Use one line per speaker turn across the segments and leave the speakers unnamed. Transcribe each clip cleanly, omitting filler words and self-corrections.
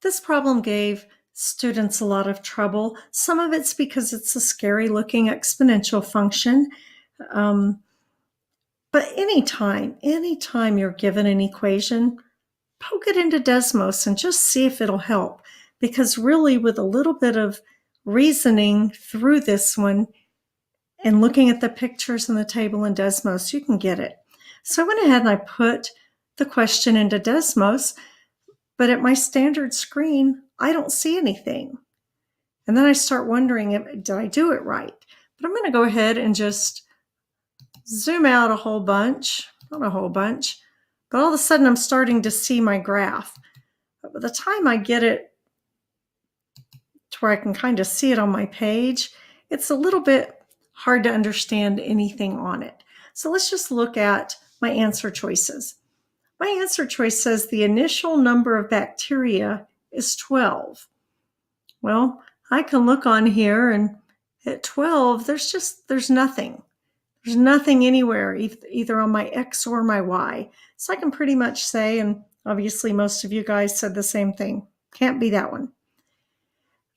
This problem gave students a lot of trouble. Some of it's because it's a scary looking exponential function. Um, but anytime you're given an equation, poke it into Desmos and just see if it'll help. Because really, with a little bit of reasoning through this one and looking at the pictures in the table in Desmos, you can get it. So I went ahead and I put the question into Desmos, but at my standard screen, I don't see anything. And then I start wondering, did I do it right? But I'm going to go ahead and just zoom out a whole bunch, not a whole bunch, but all of a sudden I'm starting to see my graph. But by the time I get it to where I can kind of see it on my page, it's a little bit hard to understand anything on it. So let's just look at my answer choices. My answer choice says the initial number of bacteria is 12. Well, I can look on here and at 12, there's nothing. There's nothing anywhere, either on my X or my Y. So I can pretty much say, and obviously most of you guys said the same thing, can't be that one.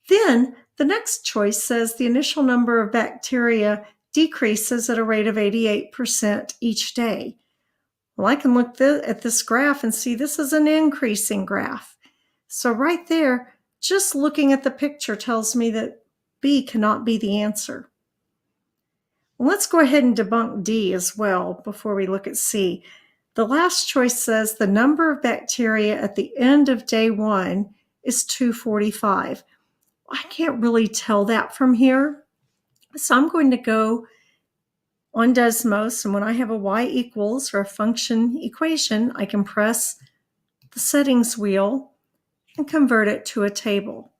Then the next choice says the initial number of bacteria decreases at a rate of 88% each day. Well, I can look at this graph and see this is an increasing graph. So right there, just looking at the picture tells me that B cannot be the answer. Well, let's go ahead and debunk D as well before we look at C. The last choice says the number of bacteria at the end of day 1 is 245. I can't really tell that from here. So I'm going to go on Desmos, and when I have a y equals or a function equation, I can press the settings wheel and convert it to a table.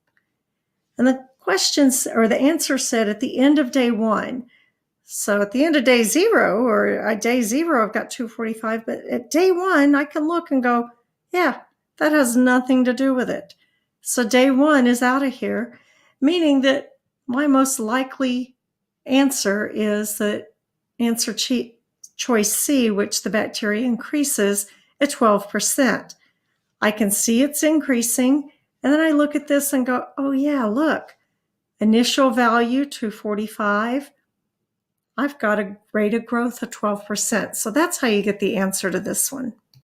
And the questions or the answer said at the end of day 1. So at the end of day 0 or at day 0, I've got 245, but at day 1, I can look and go, yeah, that has nothing to do with it. So day 1 is out of here, meaning that my most likely answer is that answer choice C, which the bacteria increases at 12%. I can see it's increasing, and then I look at this and go, oh yeah, look, initial value 245, I've got a rate of growth of 12%. So that's how you get the answer to this one.